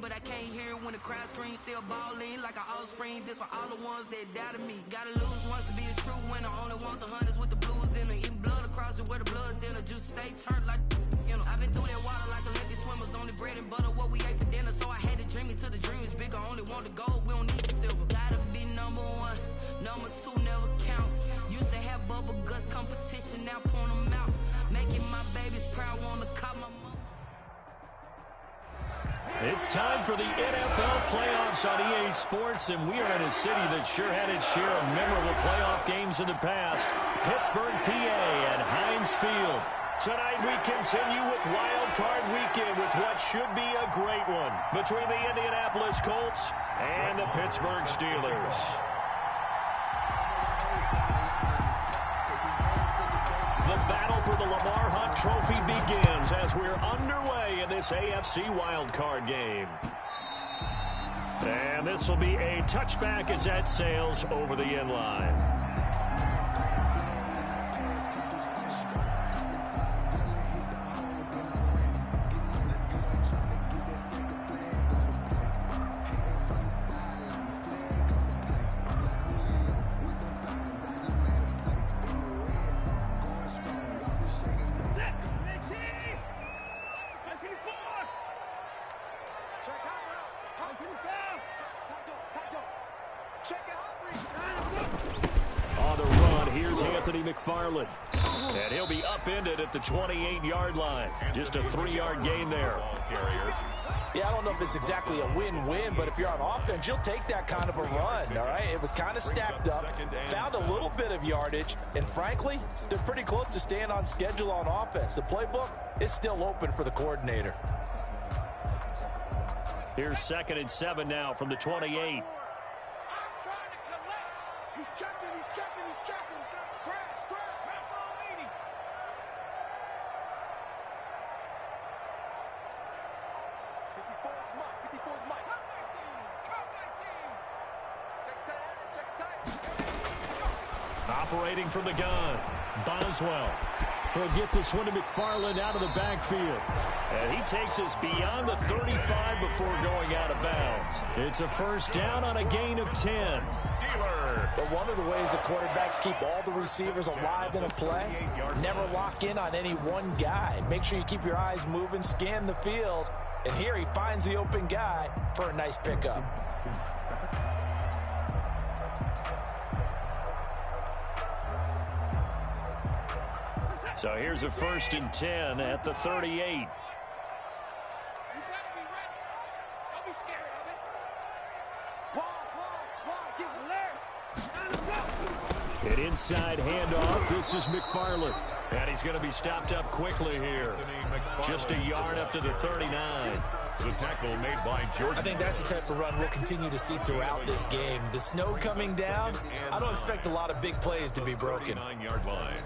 but I can't hear it when the crowd screams. Still balling like an offspring. This for all the ones that doubted me. Gotta lose once to be a true winner. Only want the hunters with the blues in it. Eating blood across it where the blood dinner. Juice stay turned like, you know. I've been through that water like Olympic swimmers. Only bread and butter what we ate for dinner. So I had to dream it till the dream is bigger. Only want the gold, we don't need the silver. Gotta be number one. Number two never count. Used to have bubble guts competition. Now point them out. Making my babies proud. Wanna cop my mom. It's time for the NFL playoffs on EA Sports, and we are in a city that sure had its share of memorable playoff games in the past. Pittsburgh, PA at Heinz Field. Tonight we continue with Wild Card Weekend with what should be a great one between the Indianapolis Colts and the Pittsburgh Steelers. The battle for the Lamar Hunt Trophy begins as we're underway in this AFC wildcard game. And this will be a touchback as that sails over the end line. On the run, here's Anthony McFarland. And he'll be upended at the 28-yard line. Just a 3-yard gain there. Yeah, I don't know if it's exactly a win-win, but if you're on offense, you'll take that kind of a run, all right? It was kind of stacked up, found a little bit of yardage, and frankly, they're pretty close to staying on schedule on offense. The playbook is still open for the coordinator. Here's 2nd and 7 now from the 28. He's checking, he's checking, he's checking. Crash, crash, crash, 54's Mike. Cut my team. Check tight. Operating from the gun, Boswell. He'll get this one to McFarland out of the backfield. And he takes us beyond the 35 before going out of bounds. It's a first down on a gain of 10. Steelers. But one of the ways the quarterbacks keep all the receivers alive in a play, never lock in on any one guy. Make sure you keep your eyes moving, scan the field. And here he finds the open guy for a nice pickup. So here's a 1st and 10 at the 38. An inside handoff. This is McFarland. And he's going to be stopped up quickly here. Just a yard up to the 39. The tackle made by George. I think that's the type of run we'll continue to see throughout this game. The snow coming down, I don't expect a lot of big plays to be broken. 39-yard line.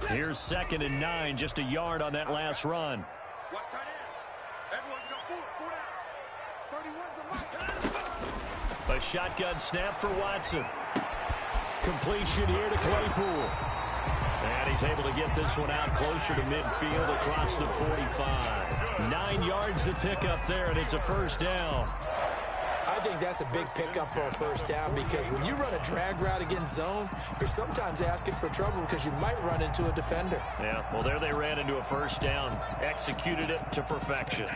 Here's 2nd and 9, just a yard on that last run. Watch tight end. Everyone go forward. 31's the Mike. A shotgun snap for Watson. Completion here to Claypool. And he's able to get this one out closer to midfield across the 45. 9 yards to pick up there, and it's a first down. I think that's a big pickup for a first down because when you run a drag route against zone, you're sometimes asking for trouble because you might run into a defender. Yeah, well, there they ran into a first down. Executed it to perfection.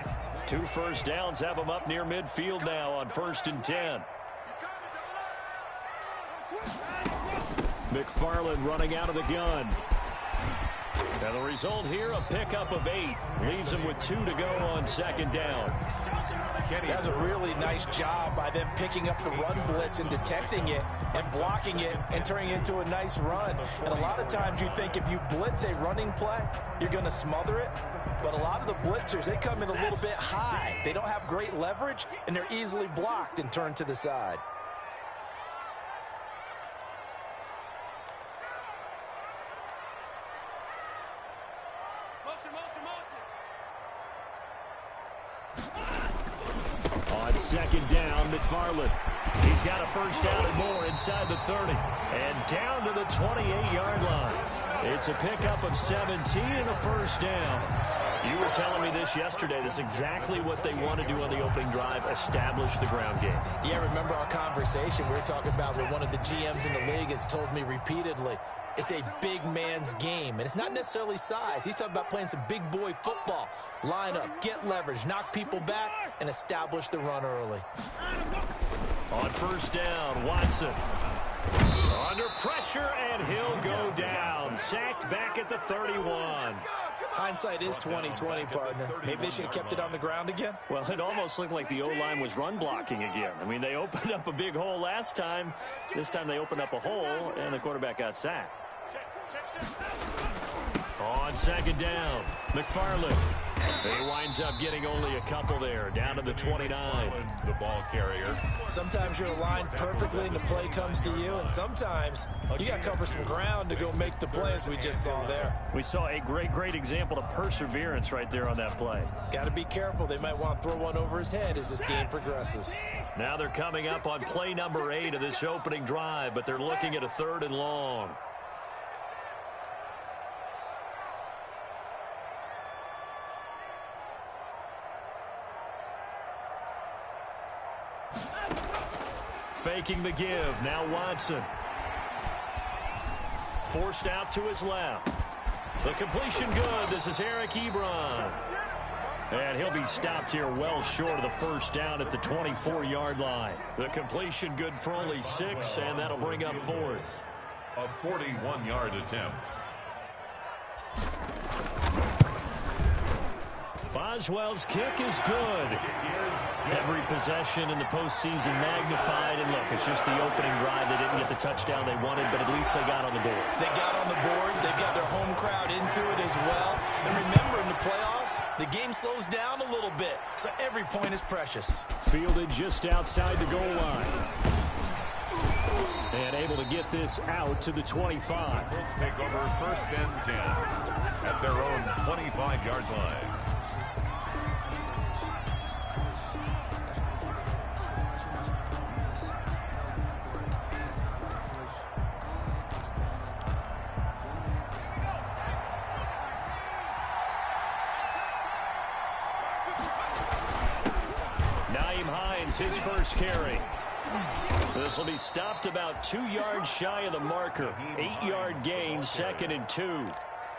2 first downs have them up near midfield now on 1st and 10. McFarland running out of the gun. Now the result here, a pickup of 8. Leaves him with 2 to go on 2nd down. That's a really nice job by them picking up the run blitz and detecting it and blocking it and turning it into a nice run. And a lot of times you think if you blitz a running play, you're going to smother it. But a lot of the blitzers, they come in a little bit high. They don't have great leverage, and they're easily blocked and turned to the side. On 2nd down, McFarland. He's got a first down and more inside the 30. And down to the 28-yard line. It's a pickup of 17 and a first down. You were telling me this yesterday. That's exactly what they want to do on the opening drive, establish the ground game. Yeah, remember our conversation we were talking about with one of the GMs in the league has told me repeatedly, it's a big man's game, and it's not necessarily size. He's talking about playing some big boy football. Line up, get leverage, knock people back, and establish the run early. On first down, Watson. Under pressure, and he'll go down. Sacked back at the 31. Hindsight is 20/20, partner. Maybe they should have kept it on the ground again. Well, it almost looked like the O-line was run blocking again. I mean, they opened up a big hole last time. This time they opened up a hole, and the quarterback got sacked. On second down, McFarland. He winds up getting only a couple there, down to the 29. The ball carrier. Sometimes you're aligned perfectly and the play comes to you, and sometimes you got to cover some ground to go make the play, as we just saw there. We saw a great example of perseverance right there on that play. Got to be careful. They might want to throw one over his head as this game progresses. Now they're coming up on play number 8 of this opening drive, but they're looking at a 3rd and long. Faking the give. Now Watson. Forced out to his left. The completion good. This is Eric Ebron. And he'll be stopped here well short of the first down at the 24-yard line. The completion good for only 6, and that'll bring up 4th. A 41-yard attempt. Boswell's kick is good. Every possession in the postseason magnified. And look, it's just the opening drive. They didn't get the touchdown they wanted, but at least they got on the board. They got on the board. They've got their home crowd into it as well. And remember, in the playoffs, the game slows down a little bit, so every point is precious. Fielded just outside the goal line. And able to get this out to the 25. Let's take over 1st and 10 at their own 25-yard line. His first carry. This will be stopped about 2 yards shy of the marker. 8-yard gain, 2nd and 2.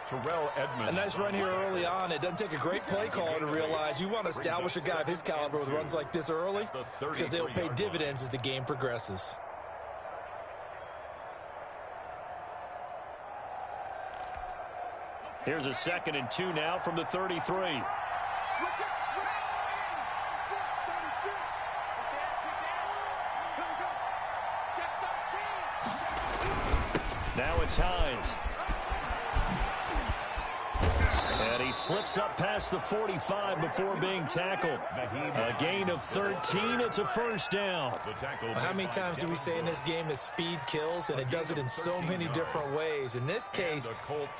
Terrell Edmonds. A nice run here early on. It doesn't take a great play caller to realize you want to establish a guy of his caliber with runs like this early, because they'll pay dividends as the game progresses. Here's a 2nd and 2 now from the 33. Now it's Hines. And he slips up past the 45 before being tackled. A gain of 13. It's a first down. How many times do we say in this game that speed kills, and it does it in so many different ways? In this case,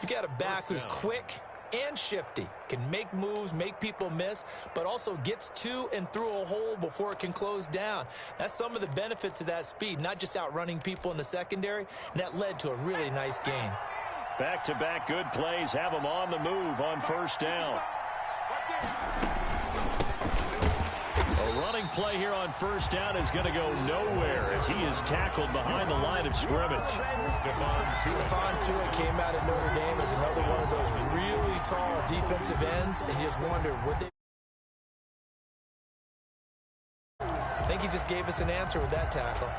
you got a back who's quick and shifty, can make moves, make people miss, but also gets to and through a hole before it can close down. That's some of the benefits of that speed, not just outrunning people in the secondary, and that led to a really nice gain. Back-to-back good plays have him on the move on first down. A running play here on first down is going to go nowhere as he is tackled behind the line of scrimmage. Stephon Tuitt came out of Notre Dame as another one of those really tall defensive ends, and you just wonder, would they? I think he just gave us an answer with that tackle.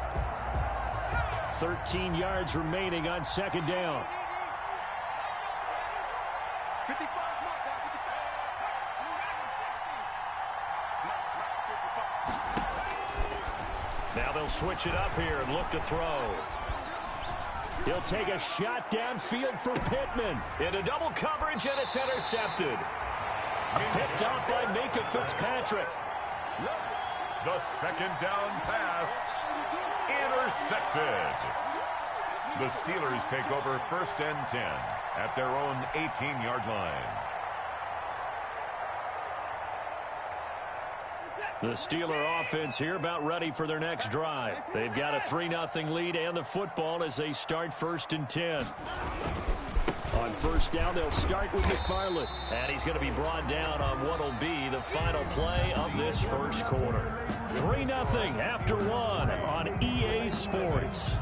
13 yards remaining on second down. Now they'll switch it up here and look to throw. He'll take a shot downfield for Pittman. Into double coverage, and it's intercepted. Picked up by Minkah Fitzpatrick. The 2nd down pass. Intercepted. The Steelers take over 1st and 10 at their own 18-yard line. The Steeler offense here about ready for their next drive. They've got a 3-0 lead and the football as they start 1st and 10. On first down, they'll start with McFarland. And he's going to be brought down on what will be the final play of this first quarter. 3-0 after 1 on EA Sports.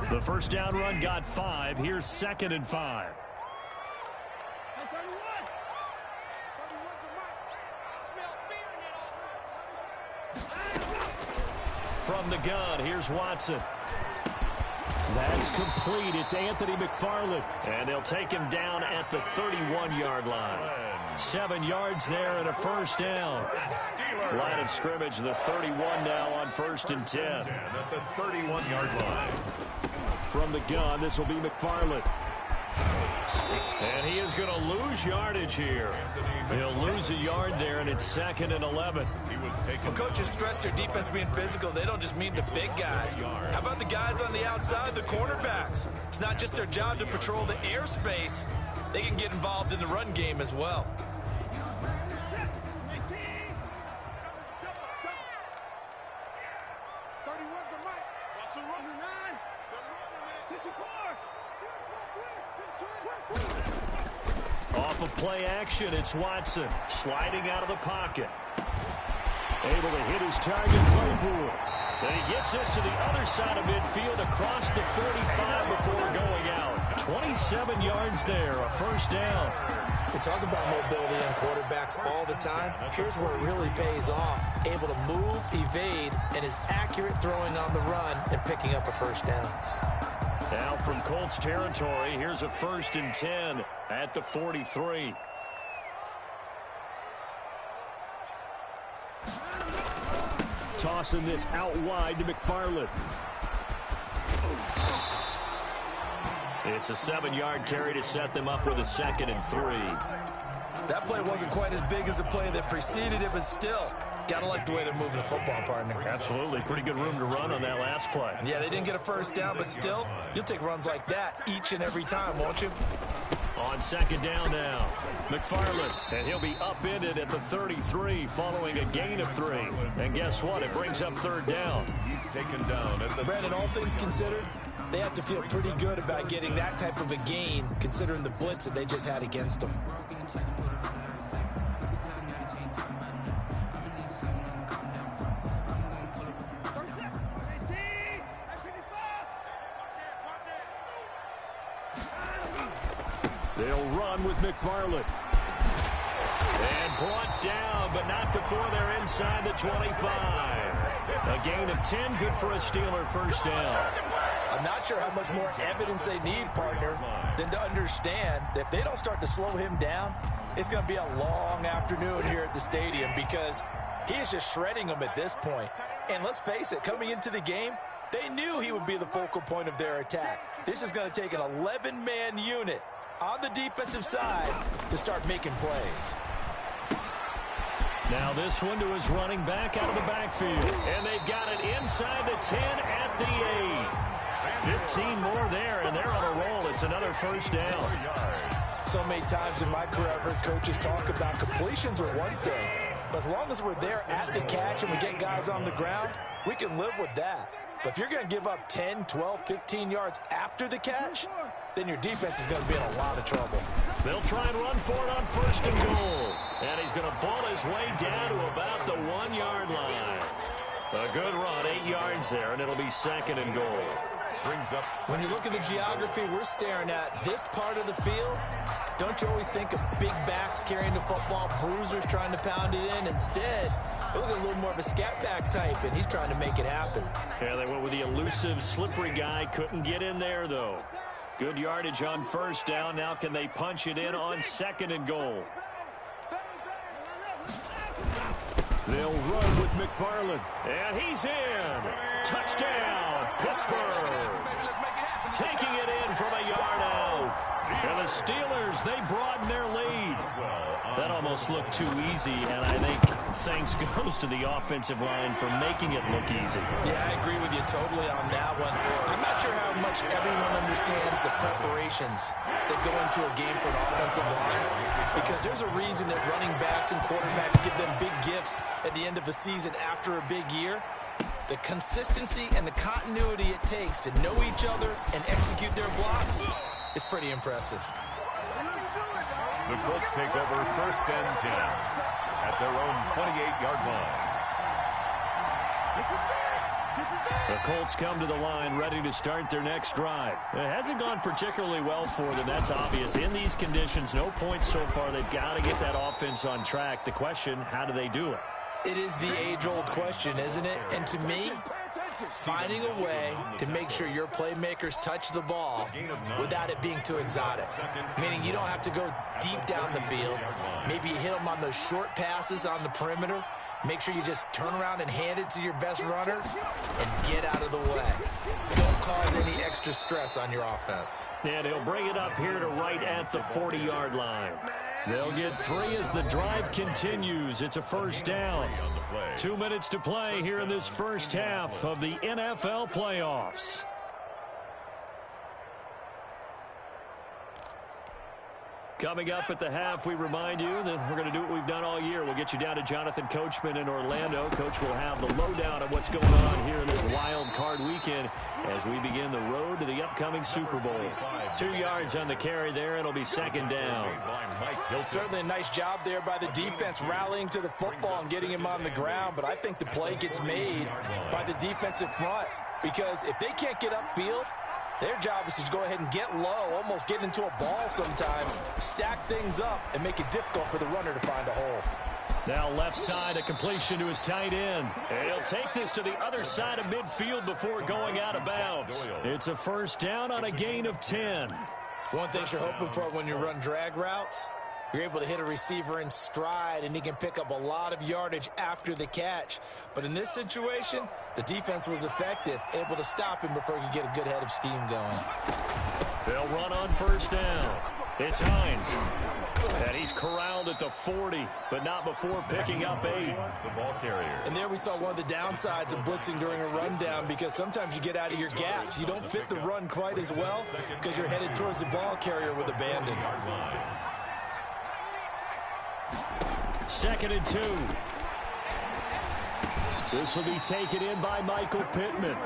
The first down run got 5. Here's 2nd and 5. From the gun, here's Watson. That's complete. It's Anthony McFarland. And they'll take him down at the 31-yard line. 7 yards there and a first down. Line of scrimmage, the 31 now on 1st and 10. At the 31-yard line. From the gun, this will be McFarland. And he is going to lose yardage here. He'll lose a yard there, and it's 2nd and 11. Well, coaches stress their defense being physical. They don't just mean the big guys. How about the guys on the outside, the cornerbacks? It's not just their job to patrol the airspace. They can get involved in the run game as well. Off of play action, it's Watson sliding out of the pocket. Able to hit his target, Claypool. And he gets this to the other side of midfield across the 45 before going out. 27 yards there, a first down. We talk about mobility on quarterbacks all the time. Here's where it really pays off. Able to move, evade, and is accurate throwing on the run and picking up a first down. Now from Colts territory, here's a 1st and 10 at the 43. Tossing this out wide to McFarland. It's a 7-yard carry to set them up with a 2nd and 3. That play wasn't quite as big as the play that preceded it, but still, gotta like the way they're moving the football, partner. Absolutely. Pretty good room to run on that last play. Yeah, they didn't get a first down, but still, you'll take runs like that each and every time, won't you? On 2nd down now, McFarland, and he'll be upended at the 33 following a gain of 3. And guess what? It brings up 3rd down. He's taken down at the... Brandon, all things considered, they have to feel pretty good about getting that type of a gain, considering the blitz that they just had against them. They'll run with McFarland. And brought down, but not before they're inside the 25. A gain of 10, good for a Steeler first down. I'm not sure how much more evidence they need, partner, than to understand that if they don't start to slow him down, it's going to be a long afternoon here at the stadium because he is just shredding them at this point. And let's face it, coming into the game, they knew he would be the focal point of their attack. This is going to take an 11-man unit on the defensive side to start making plays. Now this one to his running back out of the backfield. And they've got it inside the 10 at the 8. 15 more there, and they're on a roll. It's another first down. So many times in my career, I've heard coaches talk about completions are one thing. But as long as we're there at the catch and we get guys on the ground, we can live with that. But if you're going to give up 10, 12, 15 yards after the catch, then your defense is going to be in a lot of trouble. They'll try and run for it on 1st and goal. And he's going to ball his way down to about the 1-yard line. A good run, 8 yards there, and it'll be 2nd and goal. Brings up... When you look at the geography we're staring at, this part of the field, don't you always think of big backs carrying the football, bruisers trying to pound it in? Instead, look at a little more of a scat back type, and he's trying to make it happen. Yeah, they went with the elusive, slippery guy. Couldn't get in there, though. Good yardage on 1st down. Now can they punch it in on 2nd and goal? They'll run with McFarland. And he's in. Touchdown, Pittsburgh. Taking it in from a yard out. And the Steelers, they broaden their lead. That almost looked too easy, and I think thanks goes to the offensive line for making it look easy. Yeah, I agree with you totally on that one. I'm not sure how much everyone understands the preparations that go into a game for an offensive line, because there's a reason that running backs and quarterbacks give them big gifts at the end of the season after a big year. The consistency and the continuity it takes to know each other and execute their blocks is pretty impressive. The Colts take over 1st and 10 at their own 28-yard line. The Colts come to the line ready to start their next drive. It hasn't gone particularly well for them, that's obvious. In these conditions, no points so far. They've got to get that offense on track. The question, how do they do it? It is the age-old question, isn't it? And to me, finding a way to make sure your playmakers touch the ball without it being too exotic. Meaning you don't have to go deep down the field. Maybe you hit them on those short passes on the perimeter. Make sure you just turn around and hand it to your best runner and get out of the way. Don't cause any extra stress on your offense. And he'll bring it up here to right at the 40-yard line. They'll get 3 as the drive continues. It's a first down. 2 minutes to play here in this first half of the NFL playoffs. Coming up at the half, we remind you that we're going to do what we've done all year. We'll get you down to Jonathan Coachman in Orlando. Coach will have the lowdown on what's going on here in this wild card weekend as we begin the road to the upcoming Super Bowl. 2 yards on the carry there. It'll be second down. Certainly a nice job there by the defense rallying to the football and getting him on the ground, but I think the play gets made by the defensive front because if they can't get upfield, their job is to go ahead and get low, almost get into a ball sometimes, stack things up, and make it difficult for the runner to find a hole. Now left side, a completion to his tight end. And he'll take this to the other side of midfield before going out of bounds. It's a first down on a gain of 10. One thing you're hoping for when you run drag routes, you're able to hit a receiver in stride, and he can pick up a lot of yardage after the catch. But in this situation, the defense was effective, able to stop him before he could get a good head of steam going. They'll run on first down. It's Hines. And he's corralled at the 40, but not before picking up 8. The ball carrier. And there we saw one of the downsides of blitzing during a rundown because sometimes you get out of your gaps. You don't fit the run quite as well because you're headed towards the ball carrier with abandon. 2nd and 2. This will be taken in by Michael Pittman.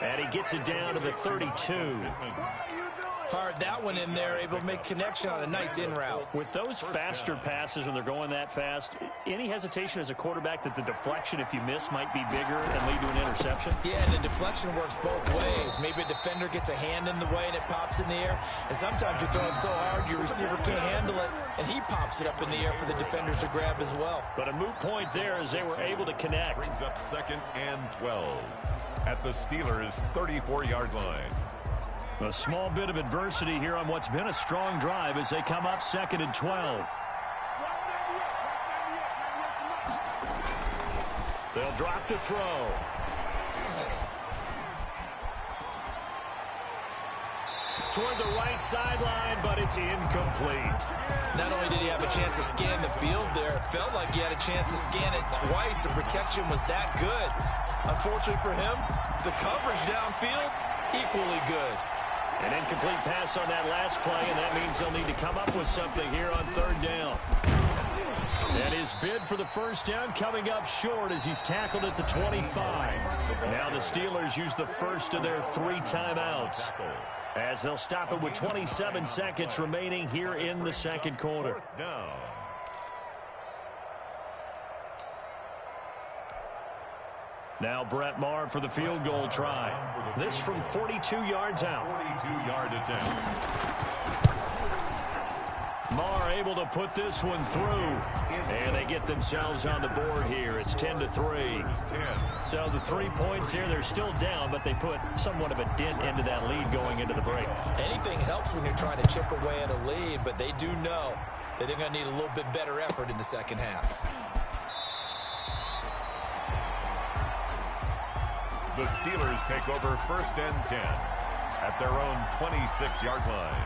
And he gets it down to the 32. Fired that one in there, able to make connection on a nice in route. With those faster passes when they're going that fast, any hesitation as a quarterback that the deflection, if you miss, might be bigger and lead to an interception? Yeah, and the deflection works both ways. Maybe a defender gets a hand in the way and it pops in the air. And sometimes you're throwing so hard your receiver can't handle it, and he pops it up in the air for the defenders to grab as well. But a moot point there as they were able to connect. Brings up 2nd and 12 at the Steelers' 34-yard line. A small bit of adversity here on what's been a strong drive as they come up 2nd and 12. They'll drop to throw. Toward the right sideline, but it's incomplete. Not only did he have a chance to scan the field there, it felt like he had a chance to scan it twice. The protection was that good. Unfortunately for him, the coverage downfield, equally good. An incomplete pass on that last play, and that means they'll need to come up with something here on 3rd down. And his bid for the first down coming up short as he's tackled at the 25. Now the Steelers use the first of their 3 timeouts as they'll stop it with 27 seconds remaining here in the second quarter. Now Brett Maher for the field goal try. This from 42 yards out. 42-yard attempt. Maher able to put this one through. And they get themselves on the board here. It's 10-3. So the 3 points here, they're still down, but they put somewhat of a dent into that lead going into the break. Anything helps when you're trying to chip away at a lead, but they do know that they're going to need a little bit better effort in the second half. The Steelers take over 1st and 10 at their own 26-yard line.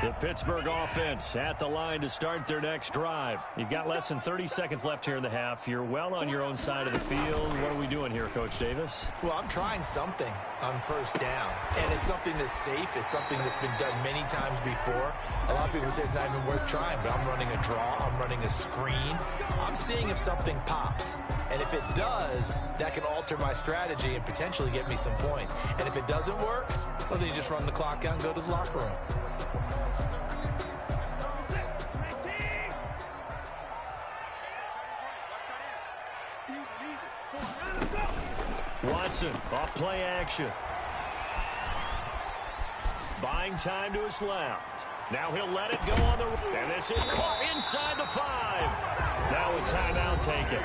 The Pittsburgh offense at the line to start their next drive. You've got less than 30 seconds left here in the half. You're well on your own side of the field. What are we doing here, Coach Davis? Well, I'm trying something on first down, and it's something that's safe. It's something that's been done many times before. A lot of people say it's not even worth trying, but I'm running a draw. I'm running a screen. I'm seeing if something pops, and if it does, that can alter my strategy and potentially get me some points. And if it doesn't work, well, then you just run the clock out and go to the locker room. Watson, off play action. Buying time to his left. Now he'll let it go on the... And this is caught inside the 5. Now a timeout taken.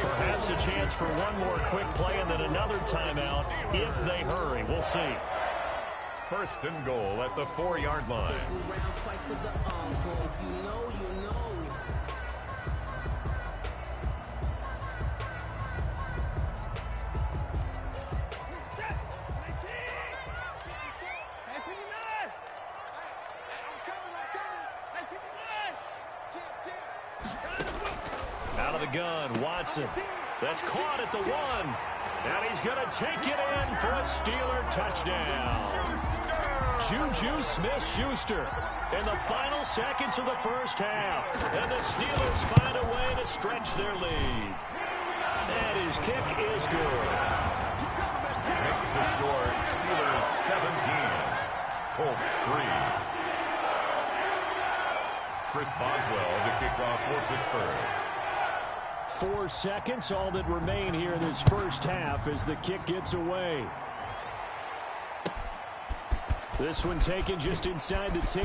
Perhaps a chance for one more quick play and then another timeout if they hurry. We'll see. First and goal at the 4-yard line. Out of the gun, Watson. That's caught at the 1. And he's going to take it in for a Steeler touchdown. Juju Smith-Schuster in the final seconds of the first half. And the Steelers find a way to stretch their lead. And his kick is good. Makes the score Steelers 17, Colts 3. Chris Boswell to kick off for Pittsburgh. 4 seconds, all that remain here in this first half as the kick gets away. This one taken just inside the 10.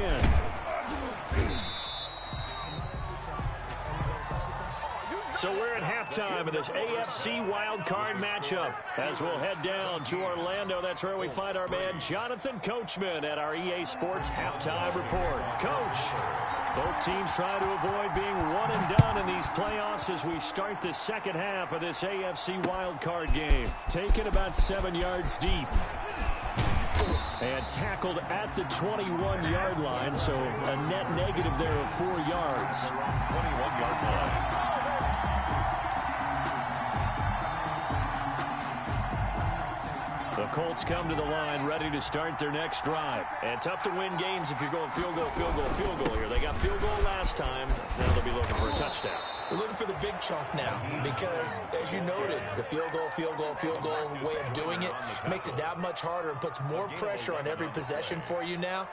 So we're at halftime of this AFC wildcard matchup as we'll head down to Orlando. That's where we find our man Jonathan Coachman at our EA Sports Halftime Report. Coach, both teams try to avoid being one and done in these playoffs as we start the second half of this AFC wildcard game. Taken about 7 yards deep. And tackled at the 21-yard line, so a net negative there of 4 yards. 21-yard line. The Colts come to the line ready to start their next drive. And tough to win games if you're going field goal, field goal, field goal here. They got field goal last time. Now they'll be looking for a touchdown. They're looking for the big chunk now because, as you noted, the field goal way of doing it makes it that much harder and puts more pressure on every possession for you now.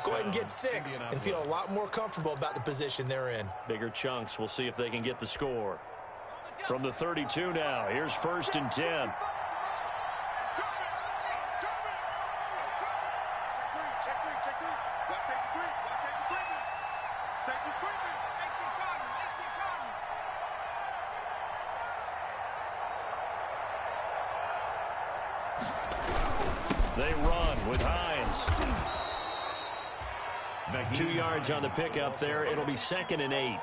Go ahead and get 6 and feel a lot more comfortable about the position they're in. Bigger chunks. We'll see if they can get the score. From the 32 now, here's 1st and 10. They run with Hines. 2 yards on the pickup there. It'll be 2nd and 8.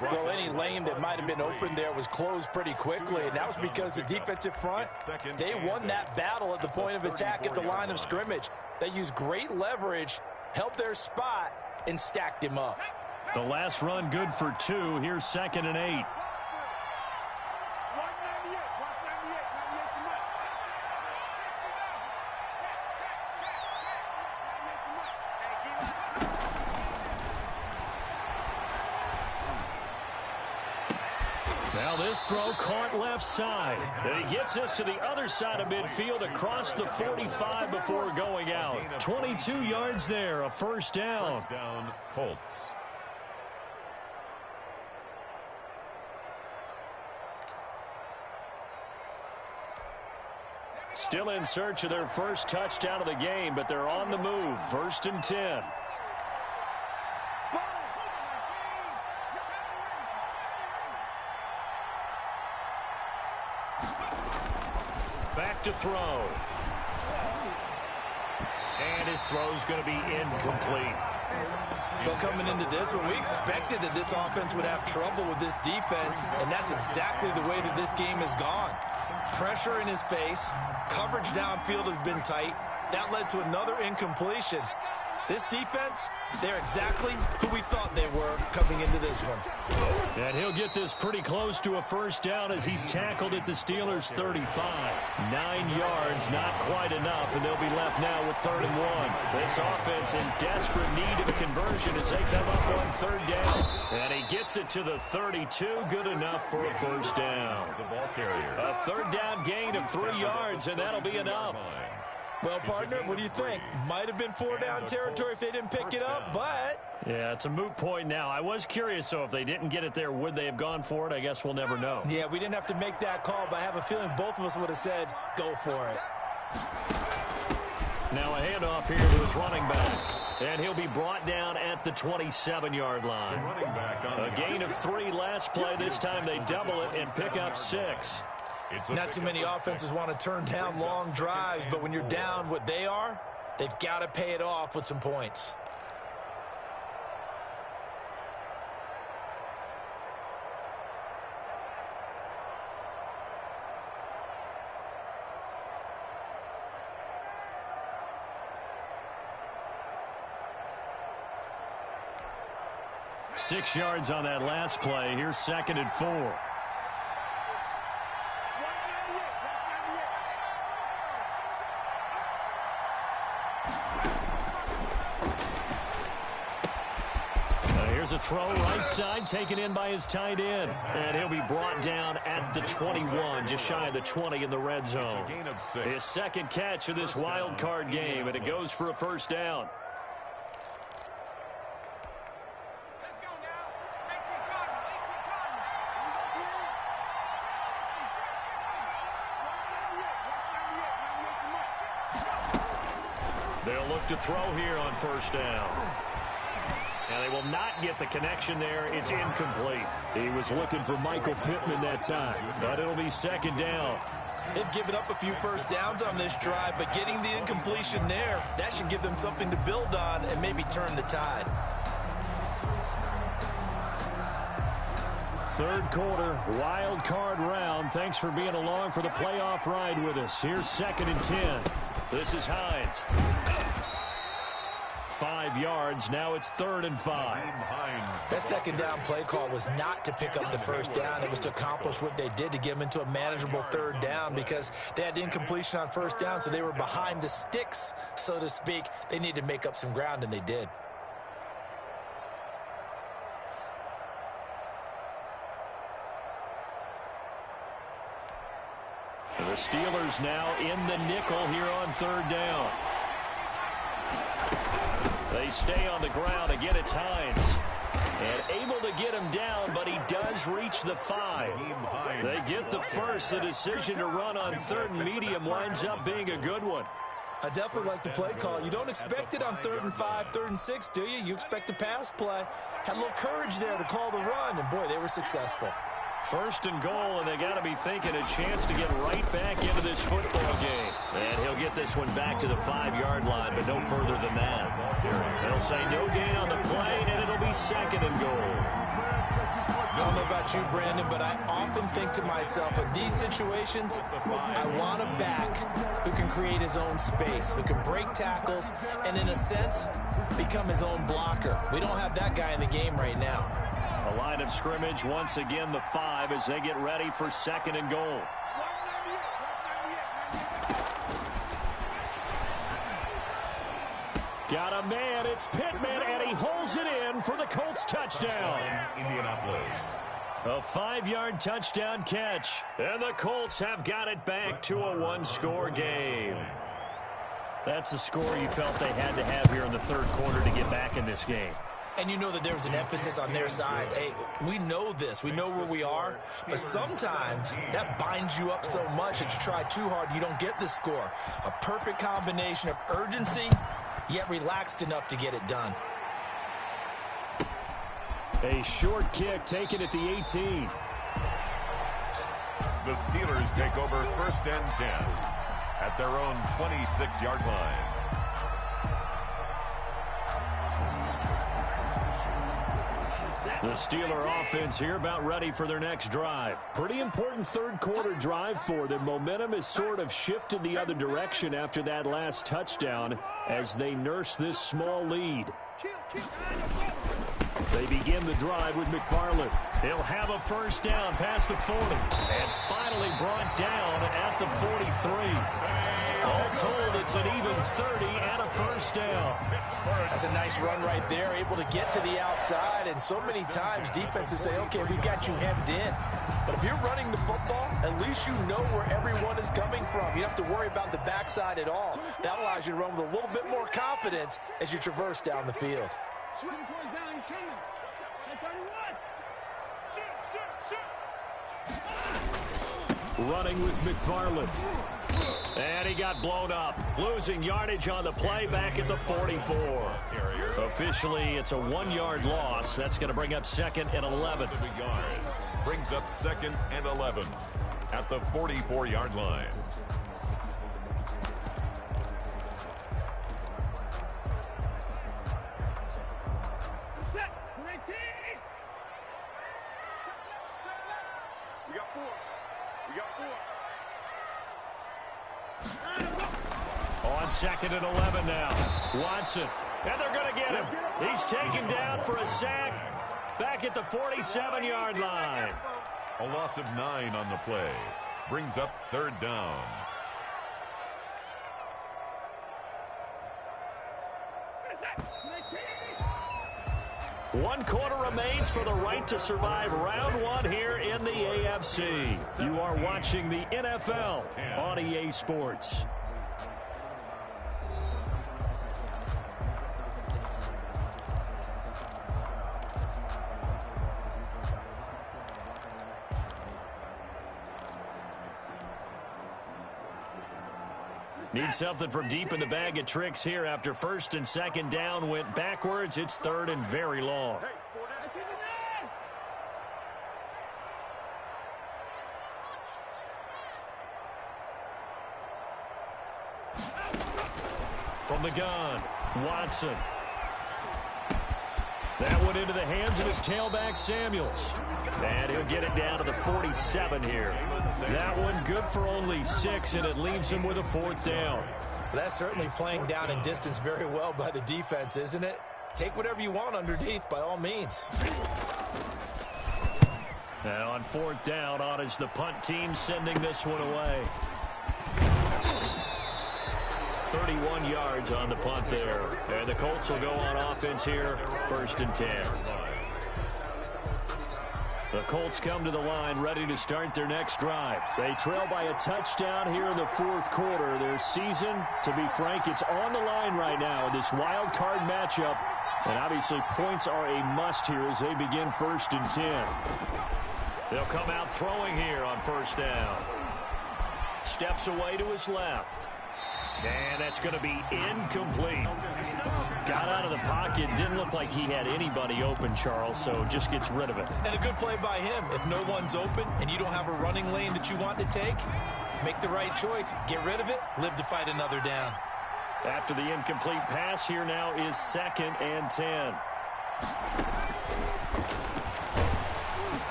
Well, any lane that might have been open there was closed pretty quickly, and that was because the defensive front, they won that battle at the point of attack at the line of scrimmage. They used great leverage, held their spot, and stacked him up. The last run good for 2. Here's 2nd and 8. Now this throw caught left side. And he gets us to the other side of midfield across the 45 before going out. 22 yards there, a first down. First down, Colts. Still in search of their first touchdown of the game, but they're on the move. 1st and 10. Back to throw. And his throw's going to be incomplete. Well, coming into this one, we expected that this offense would have trouble with this defense, and that's exactly the way that this game has gone. Pressure in his face. Coverage downfield has been tight. That led to another incompletion. This defense, they're exactly who we thought they were coming into this one. And he'll get this pretty close to a first down as he's tackled at the Steelers' 35. 9 yards, not quite enough, and they'll be left now with 3rd and 1. This offense in desperate need of a conversion as they come up on 3rd down. And he gets it to the 32, good enough for a first down. The ball carrier. A 3rd down gain of 3 yards, and that'll be enough. Well, partner, what do you think? Might have been 4-down territory if they didn't pick it up, but... Yeah, it's a moot point now. I was curious, so if they didn't get it there, would they have gone for it? I guess we'll never know. Yeah, we didn't have to make that call, but I have a feeling both of us would have said, go for it. Now a handoff here to his running back. And he'll be brought down at the 27-yard line. A gain of 3 last play. This time they double it and pick up 6. Not too many offenses want to turn down long drives, but when you're down what they are, they've got to pay it off with some points. Six yards on that last play. Here's 2nd and 4. Here's a throw right side, taken in by his tight end. And he'll be brought down at the 21, just shy of the 20 in the red zone. His 2nd catch of this wild card game, and it goes for a first down. They'll look to throw here on first down. And they will not get the connection there. It's incomplete. He was looking for Michael Pittman that time, but it'll be 2nd down. They've given up a few first downs on this drive, but getting the incompletion there, that should give them something to build on and maybe turn the tide. 3rd quarter, wild card round. Thanks for being along for the playoff ride with us. Here's 2nd and 10. This is Hines. 5 yards. Now it's 3rd and 5. That 2nd down play call was not to pick up the first down. It was to accomplish what they did to get them into a manageable 3rd down because they had incompletion on first down, so they were behind the sticks, so to speak. They needed to make up some ground, and they did. The Steelers now in the nickel here on 3rd down. They stay on the ground. Again, it's Hines. And able to get him down, but he does reach the 5. They get the first. The decision to run on 3rd and medium winds up being a good one. I definitely like the play call. You don't expect it on 3rd and 5, 3rd and 6, do you? You expect a pass play. Had a little courage there to call the run, and boy, they were successful. 1st and goal, and they got to be thinking a chance to get right back into this football game. And he'll get this one back to the 5-yard line, but no further than that. They'll say no gain on the play, and it'll be 2nd and goal. I don't know about you, Brandon, but I often think to myself, in these situations, I want a back who can create his own space, who can break tackles, and in a sense, become his own blocker. We don't have that guy in the game right now. A line of scrimmage, once again the 5 as they get ready for 2nd and goal. Got a man, it's Pittman, and he holds it in for the Colts touchdown. Indianapolis. A 5-yard touchdown catch, and the Colts have got it back to a 1-score game. That's a score you felt they had to have here in the 3rd quarter to get back in this game. And you know that there's an emphasis on their side. Hey, we know this. We know where we are. But sometimes that binds you up so much that you try too hard, you don't get the score. A perfect combination of urgency, yet relaxed enough to get it done. A short kick taken at the 18. The Steelers take over 1st and 10 at their own 26-yard line. The Steeler offense here about ready for their next drive. Pretty important third quarter drive for them. Momentum has sort of shifted the other direction after that last touchdown as they nurse this small lead. They begin the drive with McFarland. He'll have a first down past the 40 and finally brought down at the 43. All told, it's an even 30 and a first down. That's a nice run right there, able to get to the outside. And so many times defenses say, okay, we've got you hemmed in. But if you're running the football, at least you know where everyone is coming from. You don't have to worry about the backside at all. That allows you to run with a little bit more confidence as you traverse down the field. Running with McFarland. And he got blown up. Losing yardage on the play back at the 44. Officially, it's a 1-yard loss. That's going to bring up 2nd and 11. Brings up 2nd and 11 at the 44-yard line. On 2nd and 11 now. Watson. And they're going to get him. He's taken down for a sack back at the 47-yard line. A loss of 9 on the play. Brings up 3rd down. One quarter remains for the right to survive round 1 here in the AFC. You are watching the NFL on EA Sports. Need something from deep in the bag of tricks here after 1st and 2nd down went backwards. It's 3rd and very long. From the gun, Watson. That went into the hands of his tailback, Samuels. And he'll get it down to the 47 here. That one good for only 6, and it leaves him with a 4th down. That's certainly playing down in distance very well by the defense, isn't it? Take whatever you want underneath, by all means. Now on 4th down, on is the punt team sending this one away. 31 yards on the punt there. And the Colts will go on offense here, 1st and 10. The Colts come to the line ready to start their next drive. They trail by a touchdown here in the 4th quarter. Their season, to be frank, it's on the line right now in this wild card matchup. And obviously points are a must here as they begin 1st and 10. They'll come out throwing here on 1st down. Steps away to his left. And that's going to be incomplete. Got out of the pocket. Didn't look like he had anybody open, Charles, so just gets rid of it. And a good play by him. If no one's open and you don't have a running lane that you want to take, make the right choice. Get rid of it. Live to fight another down. After the incomplete pass, here now is 2nd and 10.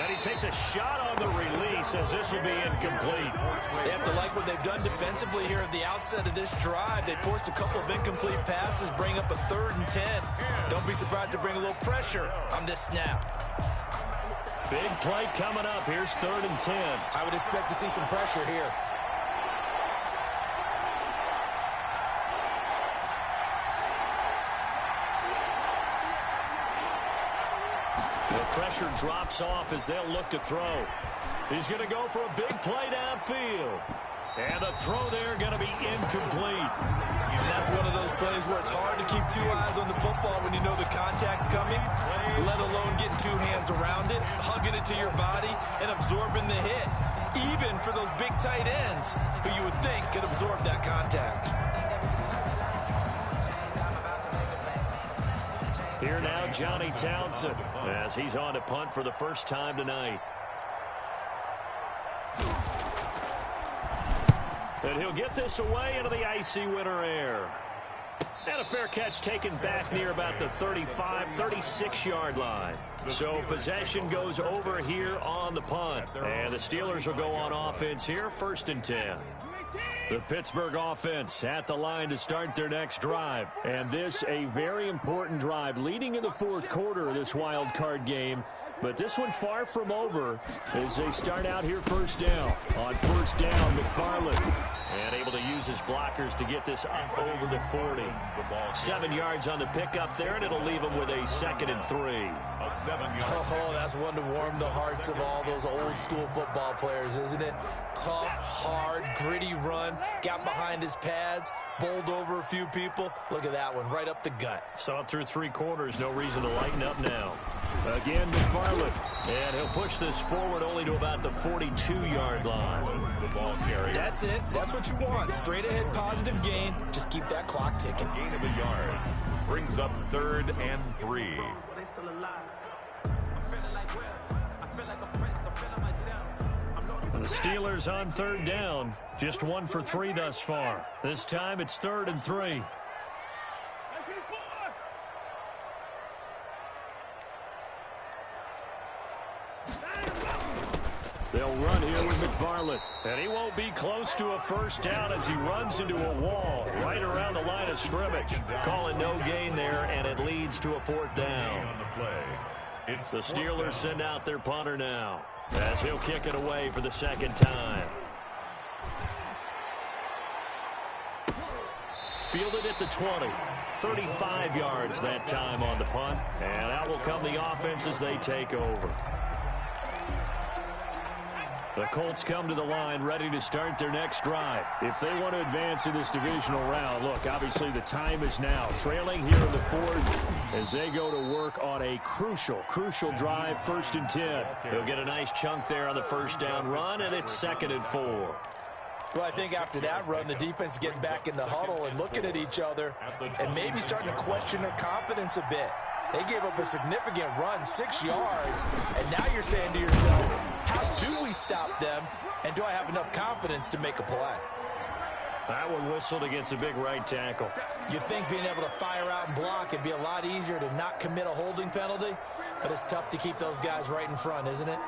And he takes a shot on the release as this will be incomplete. They have to like what they've done defensively here at the outset of this drive. They forced a couple of incomplete passes, bring up a 3rd and 10. Don't be surprised to bring a little pressure on this snap. Big play coming up. Here's 3rd and 10. I would expect to see some pressure here. The pressure drops off as they'll look to throw. He's going to go for a big play downfield. And the throw there going to be incomplete. And that's one of those plays where it's hard to keep 2 eyes on the football when you know the contact's coming, let alone getting 2 hands around it, hugging it to your body, and absorbing the hit. Even for those big tight ends who you would think could absorb that contact. Here now, Johnny Townsend, as he's on to punt for the first time tonight. And he'll get this away into the icy winter air. And a fair catch taken back near about the 35, 36-yard line. So possession goes over here on the punt. And the Steelers will go on offense here, 1st and 10. The Pittsburgh offense at the line to start their next drive. And this a very important drive leading in the 4th quarter of this wild card game. But this one far from over as they start out here 1st down. On 1st down, McFarland. And able to use his blockers to get this up over the 40. 7 yards on the pickup there, and it'll leave him with a 2nd and 3. A 7-yard. Oh, that's one to warm the hearts of all those old school football players, isn't it? Tough, hard, gritty run. Got behind his pads, bowled over a few people. Look at that one, right up the gut. Saw it through 3 quarters. No reason to lighten up now. Again, McFarland. And he'll push this forward only to about the 42-yard line. The ball carrier. That's it. That's what you want. Straight ahead, positive gain. Just keep that clock ticking. Gain of a yard. Brings up 3rd and 3. The Steelers on 3rd down. Just 1 for 3 thus far. This time it's 3rd and 3. They'll run here with McFarland. And he won't be close to a 1st down as he runs into a wall right around the line of scrimmage. Calling no gain there, and it leads to a 4th down. The Steelers send out their punter now as he'll kick it away for the 2nd time. Fielded at the 20. 35 yards that time on the punt. And out will come the offense as they take over. The Colts come to the line ready to start their next drive. If they want to advance in this divisional round, look, obviously the time is now. Trailing here in the 4th as they go to work on a crucial drive, 1st and 10. They'll get a nice chunk there on the 1st down run, and it's 2nd and 4. Well, I think after that run, the defense getting back in the huddle and looking at each other and maybe starting to question their confidence a bit. They gave up a significant run, 6 yards, and now you're saying to yourself, how do we stop them, and do I have enough confidence to make a play? That one whistled against a big right tackle. You'd think being able to fire out and block it'd be a lot easier to not commit a holding penalty, but it's tough to keep those guys right in front, isn't it?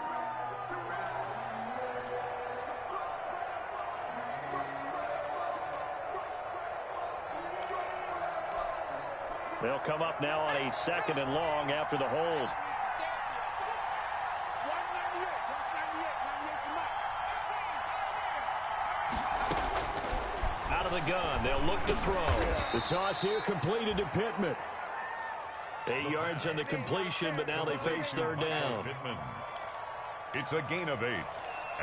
They'll come up now on a 2nd and long after the hold. Out of the gun, they'll look to throw. The toss here completed to Pittman. 8 yards on the completion, but now they face 3rd down. Pittman. It's a gain of 8,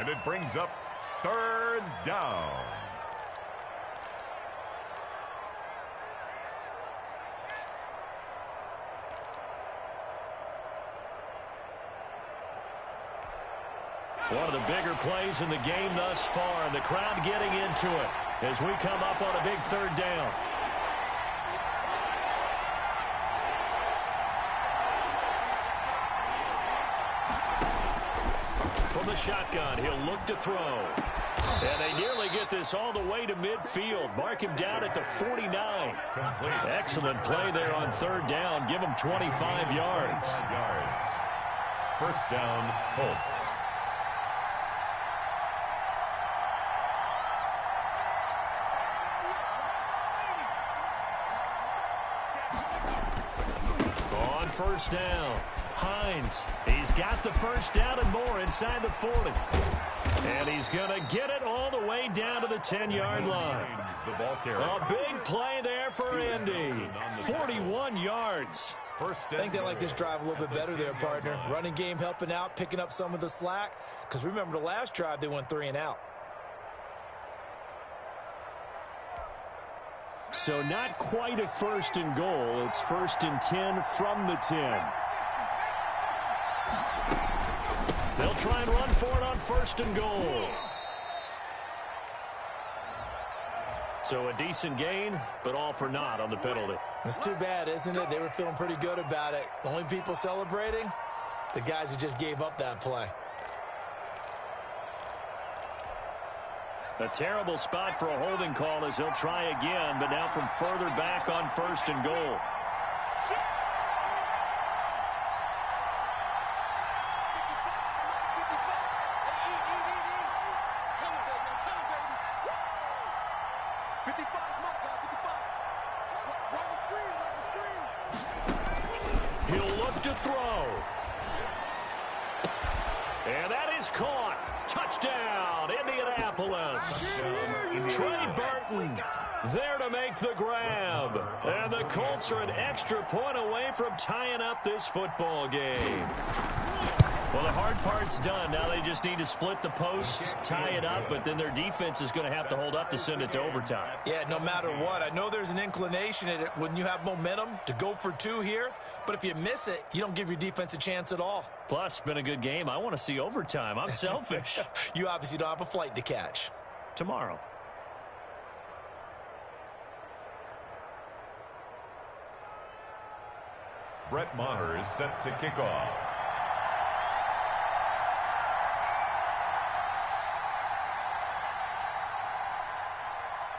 and it brings up 3rd down. One of the bigger plays in the game thus far, and the crowd getting into it as we come up on a big 3rd down. From the shotgun, he'll look to throw. And they nearly get this all the way to midfield. Mark him down at the 49. Complete. Excellent play there on 3rd down. Give him 25 yards. 1st down, Colts. On 1st down, Hines. He's got the 1st down and more inside the 40. And he's going to get it all the way down to the 10-yard line. A big play there for Indy. 41 yards. I think they like this drive a little bit better there, partner. Running game helping out, picking up some of the slack. Because remember, the last drive, they went 3 and out. So not quite a 1st and goal. It's 1st and 10 from the 10. They'll try and run for it on 1st and goal. So a decent gain, but all for naught on the penalty. It's too bad, isn't it? They were feeling pretty good about it. The only people celebrating, the guys who just gave up that play. A terrible spot for a holding call as he'll try again, but now from further back on 1st and goal. He'll look to throw. And that is caught. Touchdown, Indianapolis. Trey Burton there to make the grab. And the Colts are an extra point away from tying up this football game. Well, the hard part's done. Now they just need to split the posts, tie it up, but then their defense is going to have to hold up to send it to overtime. Yeah, no matter what. I know there's an inclination in it when you have momentum to go for 2 here, but if you miss it, you don't give your defense a chance at all. Plus, been a good game. I want to see overtime. I'm selfish. You obviously don't have a flight to catch. Tomorrow. Brett Maher is set to kick off.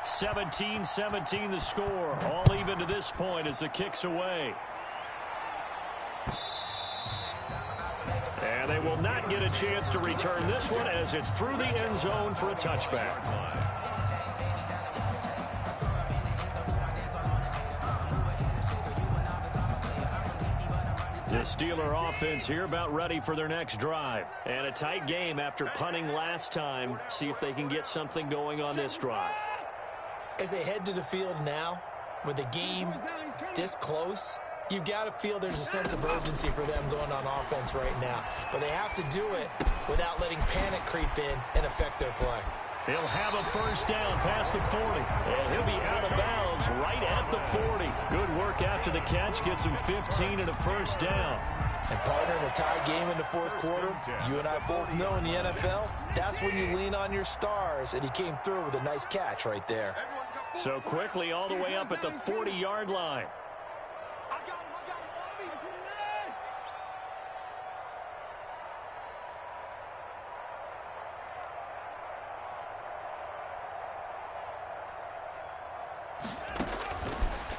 (17-17) the score. All even to this point as the kick's away. And they will not get a chance to return this one as it's through the end zone for a touchback. The Steeler offense here about ready for their next drive. And a tight game after punting last time. See if they can get something going on this drive. As they head to the field now, with the game this close, you've got to feel there's a sense of urgency for them going on offense right now. But they have to do it without letting panic creep in and affect their play. He'll have a first down past the 40. And he'll be out of bounds right at the 40. Good work after the catch. Gets him 15 and a first down. And partner, in a tie game in the 4th quarter, you and I both know in the NFL, that's when you lean on your stars. And he came through with a nice catch right there. So quickly all the way up at the 40-yard line.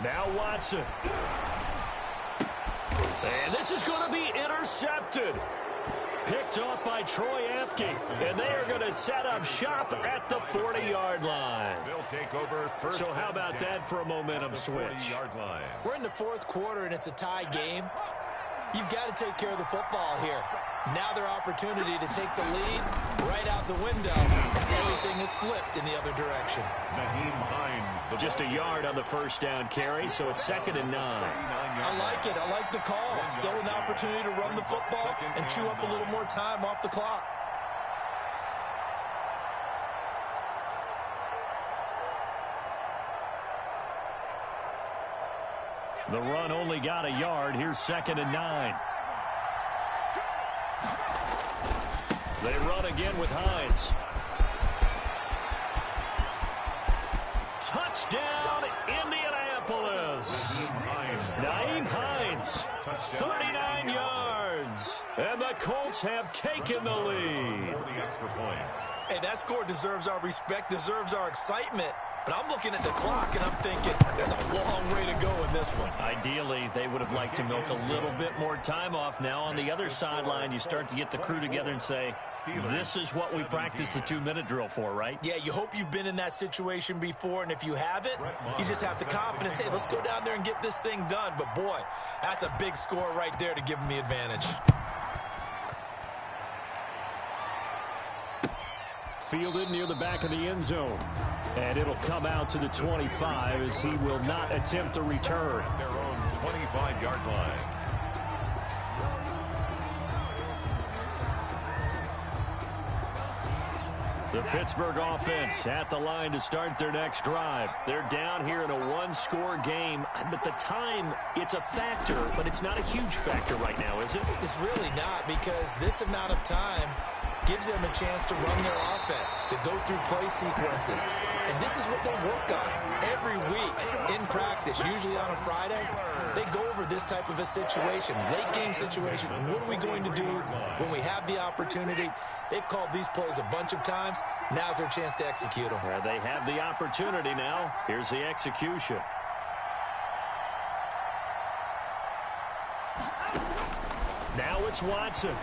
Now Watson. And this is going to be intercepted. Picked off by Troy Apke. And they are going to set up shop at the 40-yard line. They'll take over first. So how about that for a momentum switch? We're in the 4th quarter, and it's a tie game. You've got to take care of the football here. Now their opportunity to take the lead right out the window. Everything is flipped in the other direction. Just a yard on the first down carry, so it's 2nd and 9. I like it. I like the call. Still an opportunity to run the football and chew up a little more time off the clock. The run only got a yard. Here's 2nd and 9. They run again with Hines. Touchdown, Indianapolis. Nyheim Hines, 39 yards. And the Colts have taken the lead. Hey, that score deserves our respect, deserves our excitement. But I'm looking at the clock, and I'm thinking there's a long way to go in this one. Ideally, they would have liked to milk a little bit more time off. Now, on the other sideline, you start to get the crew together and say, this is what we practiced the 2-minute drill for, right? Yeah, you hope you've been in that situation before, and if you haven't, you just have the confidence, hey, let's go down there and get this thing done. But, boy, that's a big score right there to give them the advantage. Fielded near the back of the end zone. And it'll come out to the 25 as he will not attempt a return. Their own 25-yard line. The Pittsburgh offense at the line to start their next drive. They're down here in a one-score game. But the time, it's a factor, but it's not a huge factor right now, is it? It's really not, because this amount of time gives them a chance to run their offense, to go through play sequences. And this is what they work on every week in practice, usually on a Friday. They go over this type of a situation, late game situation. What are we going to do when we have the opportunity? They've called these plays a bunch of times. Now's their chance to execute them. They have the opportunity now. Here's the execution. Now it's Watson.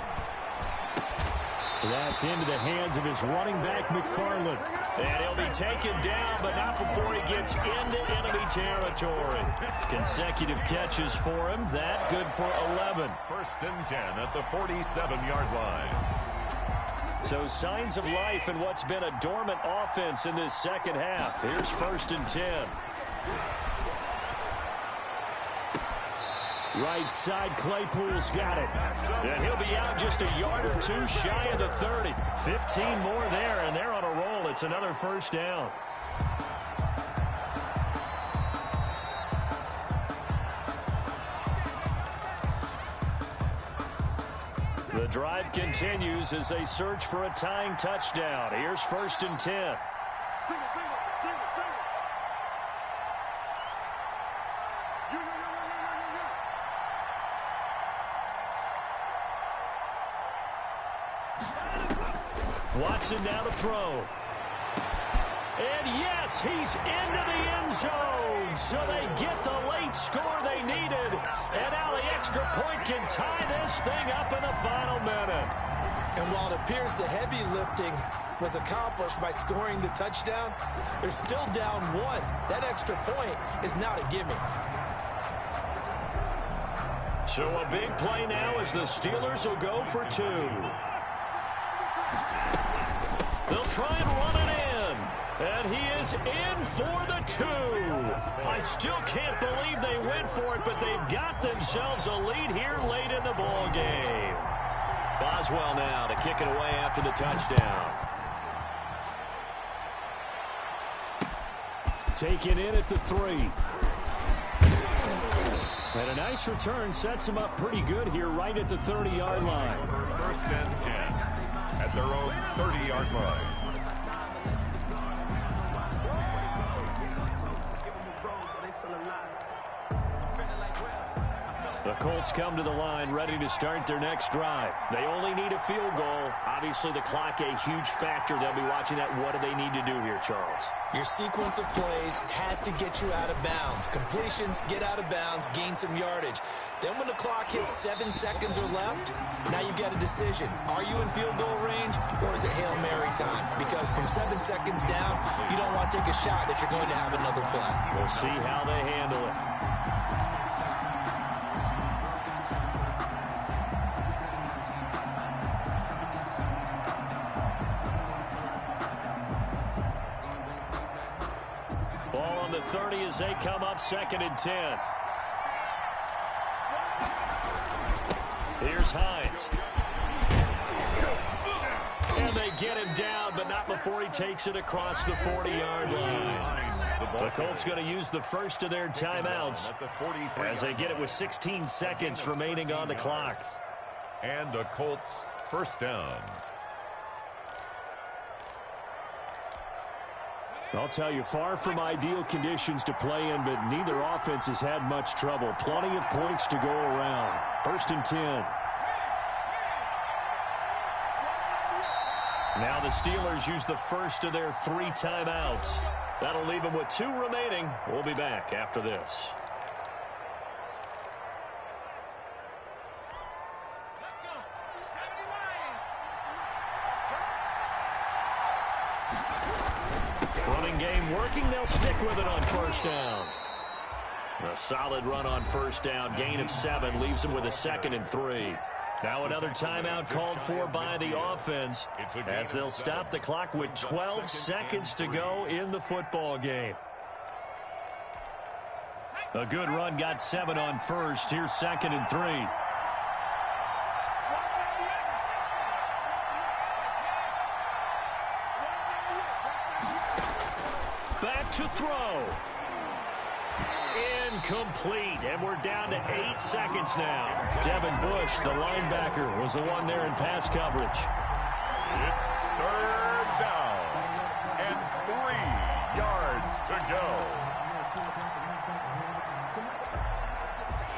That's into the hands of his running back, McFarland. And he'll be taken down, but not before he gets into enemy territory. Consecutive catches for him. That good for 11. First and 10 at the 47-yard line. So signs of life in what's been a dormant offense in this second half. Here's first and 10. Right side, Claypool's got it. And he'll be out just a yard or two shy of the 30. 15 more there, and they're on a roll. It's another first down. The drive continues as they search for a tying touchdown. Here's first and 10. Watson now to throw. And yes, he's into the end zone. So they get the late score they needed. And now the extra point can tie this thing up in the final minute. And while it appears the heavy lifting was accomplished by scoring the touchdown, they're still down one. That extra point is not a gimme. So a big play now as the Steelers will go for two. They'll try and run it in. And he is in for the two. I still can't believe they went for it, but they've got themselves a lead here late in the ball game. Boswell now to kick it away after the touchdown. Taken in at the 3. And a nice return sets him up pretty good here right at the 30-yard line. First and 10 at their own 30-yard line. The Colts come to the line ready to start their next drive. They only need a field goal. Obviously, the clock a huge factor. They'll be watching that. What do they need to do here, Charles? Your sequence of plays has to get you out of bounds. Completions, get out of bounds, gain some yardage. Then when the clock hits 7 seconds or left, now you've got a decision. Are you in field goal range or is it Hail Mary time? Because from 7 seconds down, you don't want to take a shot that you're going to have another play. We'll see how they handle it. Ball on the 30 as they come up second and 10. Here's Hines. And they get him down, but not before he takes it across the 40-yard line. The Colts going to use the first of their timeouts as they get it with 16 seconds remaining on the clock. And a Colts first down. I'll tell you, far from ideal conditions to play in, but neither offense has had much trouble. Plenty of points to go around. First and 10. Now the Steelers use the first of their 3 timeouts. That'll leave them with 2 remaining. We'll be back after this. Running game working. They'll stick with it on first down. A solid run on first down. Gain of 7 leaves them with a second and 3. Now another timeout called for by the offense as they'll stop the clock with 12 seconds to go in the football game. A good run got 7 on first. Here's second and 3. Back to throw. Incomplete, and we're down to 8 seconds now. Devin Bush, the linebacker, was the one there in pass coverage. It's third down and 3 yards to go.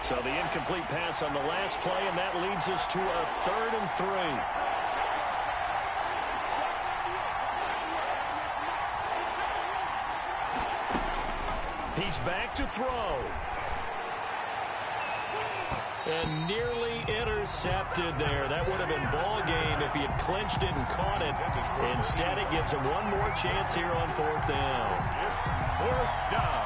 So the incomplete pass on the last play, and that leads us to a 3rd and 3. He's back to throw. And nearly intercepted there. That would have been ball game if he had clinched it and caught it. Instead, it gives him one more chance here on 4th down. It's 4th down.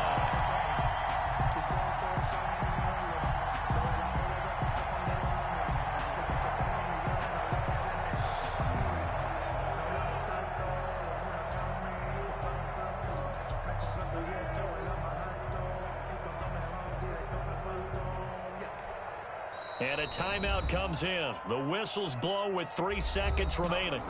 And a timeout comes in. The whistles blow with 3 seconds remaining.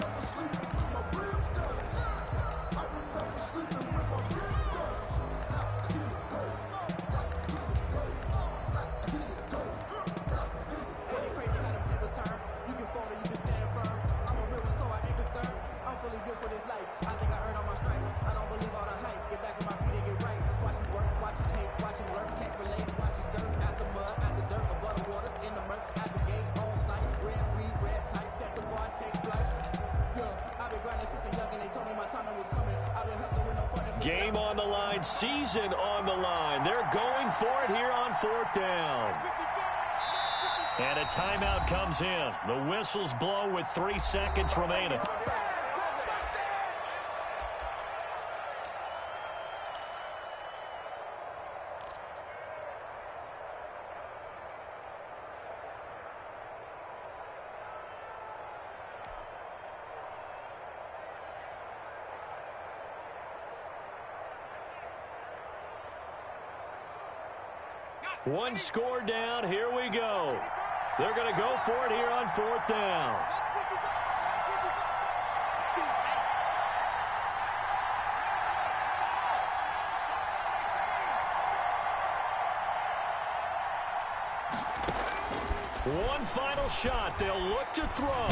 Game on the line, season on the line. They're going for it here on 4th down. And a timeout comes in. The whistles blow with 3 seconds remaining. One score down. Here we go. They're going to go for it here on 4th down. One final shot. They'll look to throw.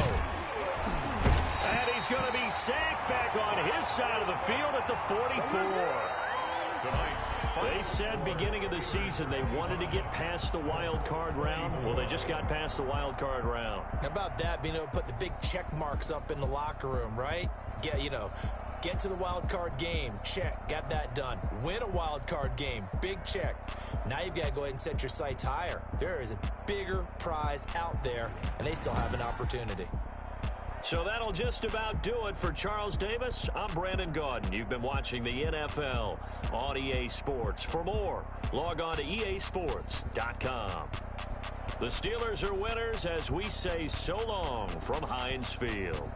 And he's going to be sacked back on his side of the field at the 44. They said beginning of the season they wanted to get past the wild card round. Well, they just got past the wild card round. How about that, being able to put the big check marks up in the locker room, right? Get to the wild card game. Check. Got that done. Win a wild card game. Big check. Now you've got to go ahead and set your sights higher. There is a bigger prize out there, and they still have an opportunity. So that'll just about do it for Charles Davis. I'm Brandon Gaudin. You've been watching the NFL on EA Sports. For more, log on to easports.com. The Steelers are winners as we say so long from Heinz Field.